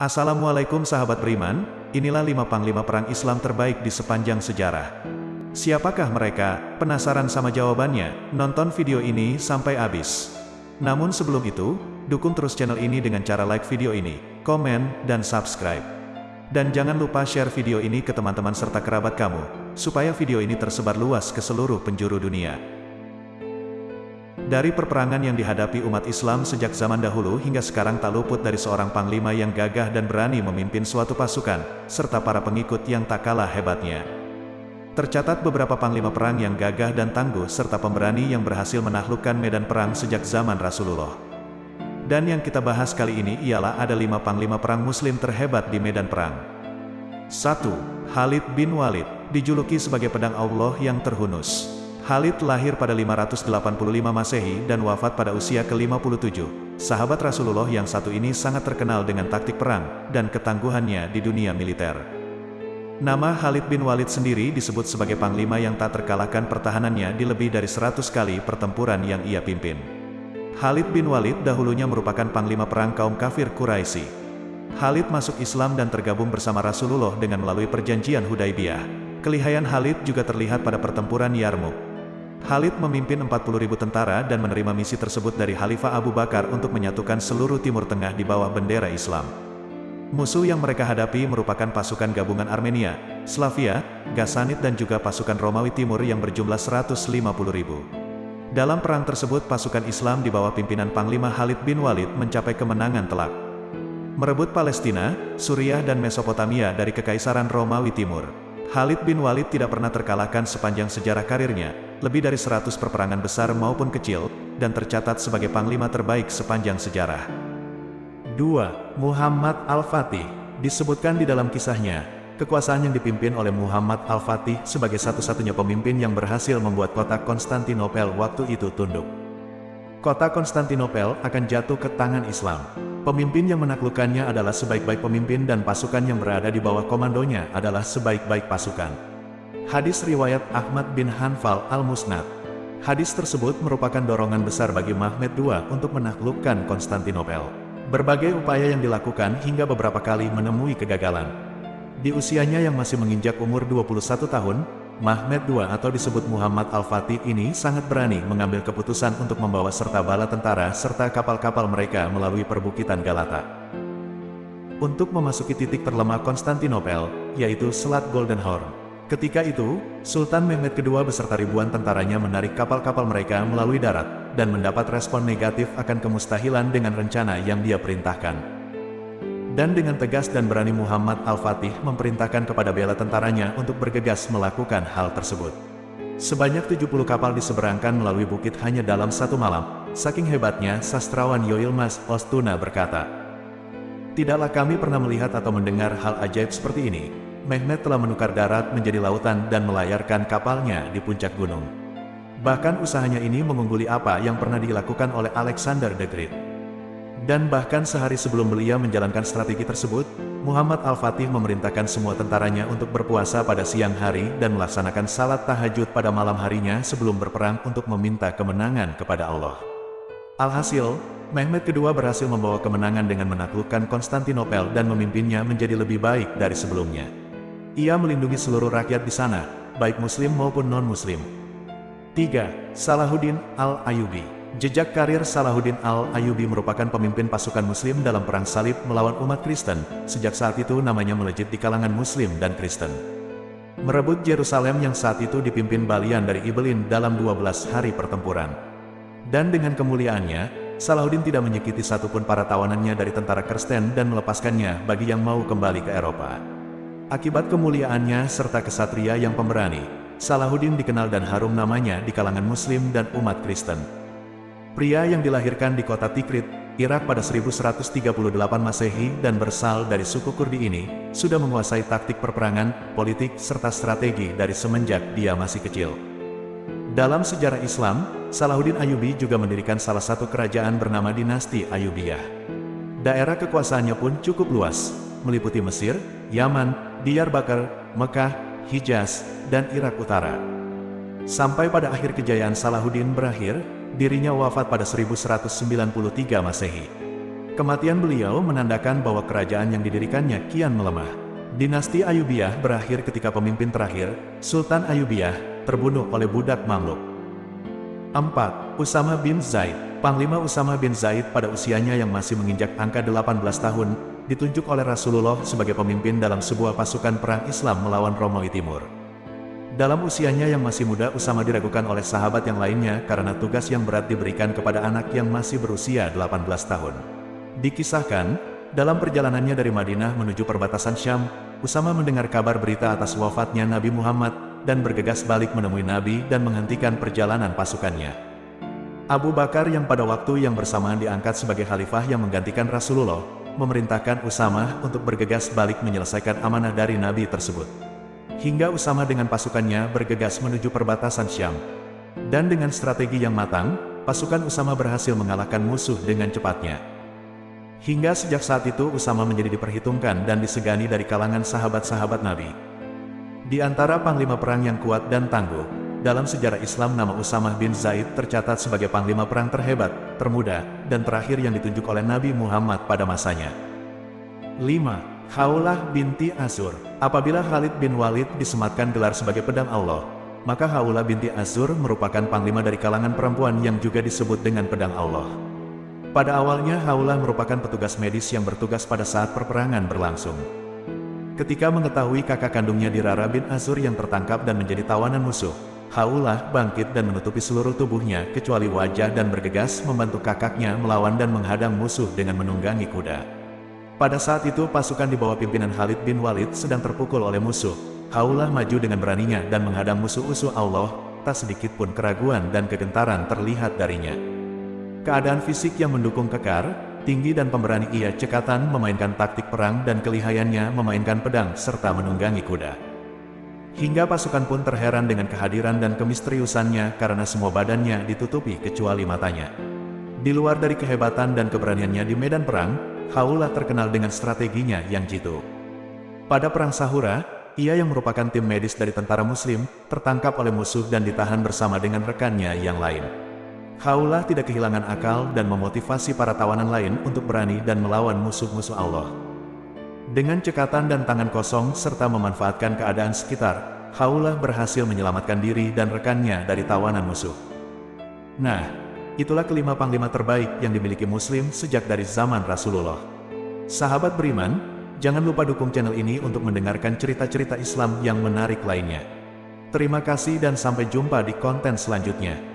Assalamualaikum sahabat beriman, inilah 5 panglima perang Islam terbaik di sepanjang sejarah. Siapakah mereka? Penasaran sama jawabannya? Nonton video ini sampai habis. Namun sebelum itu, dukung terus channel ini dengan cara like video ini, komen, dan subscribe. Dan jangan lupa share video ini ke teman-teman serta kerabat kamu, supaya video ini tersebar luas ke seluruh penjuru dunia. Dari perperangan yang dihadapi umat Islam sejak zaman dahulu hingga sekarang tak luput dari seorang panglima yang gagah dan berani memimpin suatu pasukan, serta para pengikut yang tak kalah hebatnya. Tercatat beberapa panglima perang yang gagah dan tangguh serta pemberani yang berhasil menaklukkan medan perang sejak zaman Rasulullah. Dan yang kita bahas kali ini ialah ada 5 panglima perang muslim terhebat di medan perang. 1. Khalid bin Walid, dijuluki sebagai pedang Allah yang terhunus. Khalid lahir pada 585 Masehi dan wafat pada usia ke-57. Sahabat Rasulullah yang satu ini sangat terkenal dengan taktik perang dan ketangguhannya di dunia militer. Nama Khalid bin Walid sendiri disebut sebagai panglima yang tak terkalahkan pertahanannya di lebih dari 100 kali pertempuran yang ia pimpin. Khalid bin Walid dahulunya merupakan panglima perang kaum kafir Quraisy. Khalid masuk Islam dan tergabung bersama Rasulullah dengan melalui perjanjian Hudaibiyah. Kelihayan Khalid juga terlihat pada pertempuran Yarmuk. Khalid memimpin 40.000 tentara dan menerima misi tersebut dari Khalifah Abu Bakar untuk menyatukan seluruh Timur Tengah di bawah bendera Islam. Musuh yang mereka hadapi merupakan pasukan gabungan Armenia, Slavia, Ghassanid dan juga pasukan Romawi Timur yang berjumlah 150.000. Dalam perang tersebut pasukan Islam di bawah pimpinan Panglima Khalid bin Walid mencapai kemenangan telak. Merebut Palestina, Suriah dan Mesopotamia dari Kekaisaran Romawi Timur. Khalid bin Walid tidak pernah terkalahkan sepanjang sejarah karirnya, lebih dari 100 perperangan besar maupun kecil, dan tercatat sebagai panglima terbaik sepanjang sejarah. 2. Muhammad Al-Fatih, disebutkan di dalam kisahnya, kekuasaan yang dipimpin oleh Muhammad Al-Fatih sebagai satu-satunya pemimpin yang berhasil membuat kota Konstantinopel waktu itu tunduk. Kota Konstantinopel akan jatuh ke tangan Islam. Pemimpin yang menaklukkannya adalah sebaik-baik pemimpin dan pasukan yang berada di bawah komandonya adalah sebaik-baik pasukan. Hadis riwayat Ahmad bin Hanbal Al-Musnad. Hadis tersebut merupakan dorongan besar bagi Mehmed II untuk menaklukkan Konstantinopel. Berbagai upaya yang dilakukan hingga beberapa kali menemui kegagalan. Di usianya yang masih menginjak umur 21 tahun, Mehmed II atau disebut Muhammad Al-Fatih ini sangat berani mengambil keputusan untuk membawa serta bala tentara serta kapal-kapal mereka melalui perbukitan Galata. Untuk memasuki titik terlemah Konstantinopel, yaitu Selat Golden Horn. Ketika itu, Sultan Mehmed II beserta ribuan tentaranya menarik kapal-kapal mereka melalui darat, dan mendapat respon negatif akan kemustahilan dengan rencana yang dia perintahkan. Dan dengan tegas dan berani Muhammad Al-Fatih memerintahkan kepada bala tentaranya untuk bergegas melakukan hal tersebut. Sebanyak 70 kapal diseberangkan melalui bukit hanya dalam satu malam. Saking hebatnya, sastrawan Yoilmas Ostuna berkata, "Tidaklah kami pernah melihat atau mendengar hal ajaib seperti ini. Mehmed telah menukar darat menjadi lautan dan melayarkan kapalnya di puncak gunung. Bahkan usahanya ini mengungguli apa yang pernah dilakukan oleh Alexander the Great." Dan bahkan sehari sebelum beliau menjalankan strategi tersebut, Muhammad Al-Fatih memerintahkan semua tentaranya untuk berpuasa pada siang hari dan melaksanakan salat tahajud pada malam harinya sebelum berperang untuk meminta kemenangan kepada Allah. Alhasil, Mehmed II berhasil membawa kemenangan dengan menaklukkan Konstantinopel dan memimpinnya menjadi lebih baik dari sebelumnya. Ia melindungi seluruh rakyat di sana, baik muslim maupun non-muslim. 3. Salahuddin Al-Ayyubi. Jejak karir Salahuddin Al-Ayyubi merupakan pemimpin pasukan muslim dalam perang salib melawan umat Kristen. Sejak saat itu namanya melejit di kalangan muslim dan Kristen. Merebut Yerusalem yang saat itu dipimpin Balian dari Ibelin dalam 12 hari pertempuran. Dan dengan kemuliaannya, Salahuddin tidak menyakiti satupun para tawanannya dari tentara Kristen dan melepaskannya bagi yang mau kembali ke Eropa. Akibat kemuliaannya serta kesatria yang pemberani, Salahuddin dikenal dan harum namanya di kalangan muslim dan umat Kristen. Pria yang dilahirkan di kota Tikrit, Irak pada 1138 Masehi dan berasal dari suku Kurdi ini, sudah menguasai taktik perperangan, politik, serta strategi dari semenjak dia masih kecil. Dalam sejarah Islam, Salahuddin Ayyubi juga mendirikan salah satu kerajaan bernama Dinasti Ayyubiyah. Daerah kekuasaannya pun cukup luas, meliputi Mesir, Yaman, Diyarbakir, Mekah, Hijaz, dan Irak Utara. Sampai pada akhir kejayaan Salahuddin berakhir, dirinya wafat pada 1193 Masehi. Kematian beliau menandakan bahwa kerajaan yang didirikannya kian melemah. Dinasti Ayyubiyah berakhir ketika pemimpin terakhir, Sultan Ayyubiyah, terbunuh oleh budak Mamluk. 4. Usama bin Zaid. Panglima Usama bin Zaid pada usianya yang masih menginjak angka 18 tahun, ditunjuk oleh Rasulullah sebagai pemimpin dalam sebuah pasukan perang Islam melawan Romawi Timur. Dalam usianya yang masih muda, Usama diragukan oleh sahabat yang lainnya karena tugas yang berat diberikan kepada anak yang masih berusia 18 tahun. Dikisahkan, dalam perjalanannya dari Madinah menuju perbatasan Syam, Usama mendengar kabar berita atas wafatnya Nabi Muhammad dan bergegas balik menemui Nabi dan menghentikan perjalanan pasukannya. Abu Bakar yang pada waktu yang bersamaan diangkat sebagai khalifah yang menggantikan Rasulullah, memerintahkan Usama untuk bergegas balik menyelesaikan amanah dari Nabi tersebut. Hingga Usama dengan pasukannya bergegas menuju perbatasan Syam. Dan dengan strategi yang matang, pasukan Usama berhasil mengalahkan musuh dengan cepatnya. Hingga sejak saat itu Usama menjadi diperhitungkan dan disegani dari kalangan sahabat-sahabat Nabi. Di antara panglima perang yang kuat dan tangguh, dalam sejarah Islam nama Usama bin Zaid tercatat sebagai panglima perang terhebat, termuda, dan terakhir yang ditunjuk oleh Nabi Muhammad pada masanya. 5. Khawlah binti Asur. Apabila Khalid bin Walid disematkan gelar sebagai pedang Allah, maka Khawlah binti Asur merupakan panglima dari kalangan perempuan yang juga disebut dengan pedang Allah. Pada awalnya Khawlah merupakan petugas medis yang bertugas pada saat perperangan berlangsung. Ketika mengetahui kakak kandungnya Dirara bin Asur yang tertangkap dan menjadi tawanan musuh, Khawlah bangkit dan menutupi seluruh tubuhnya kecuali wajah dan bergegas membantu kakaknya melawan dan menghadang musuh dengan menunggangi kuda. Pada saat itu pasukan di bawah pimpinan Khalid bin Walid sedang terpukul oleh musuh. Khawlah maju dengan beraninya dan menghadang musuh-musuh Allah, tak sedikit pun keraguan dan kegentaran terlihat darinya. Keadaan fisik yang mendukung kekar, tinggi dan pemberani ia cekatan memainkan taktik perang dan kelihayannya memainkan pedang serta menunggangi kuda. Hingga pasukan pun terheran dengan kehadiran dan kemisteriusannya karena semua badannya ditutupi kecuali matanya. Di luar dari kehebatan dan keberaniannya di medan perang, Khawlah terkenal dengan strateginya yang jitu. Pada perang Sahura, ia yang merupakan tim medis dari tentara muslim, tertangkap oleh musuh dan ditahan bersama dengan rekannya yang lain. Khawlah tidak kehilangan akal dan memotivasi para tawanan lain untuk berani dan melawan musuh-musuh Allah. Dengan cekatan dan tangan kosong serta memanfaatkan keadaan sekitar, Khawlah berhasil menyelamatkan diri dan rekannya dari tawanan musuh. Nah, itulah kelima panglima terbaik yang dimiliki Muslim sejak dari zaman Rasulullah. Sahabat beriman, jangan lupa dukung channel ini untuk mendengarkan cerita-cerita Islam yang menarik lainnya. Terima kasih dan sampai jumpa di konten selanjutnya.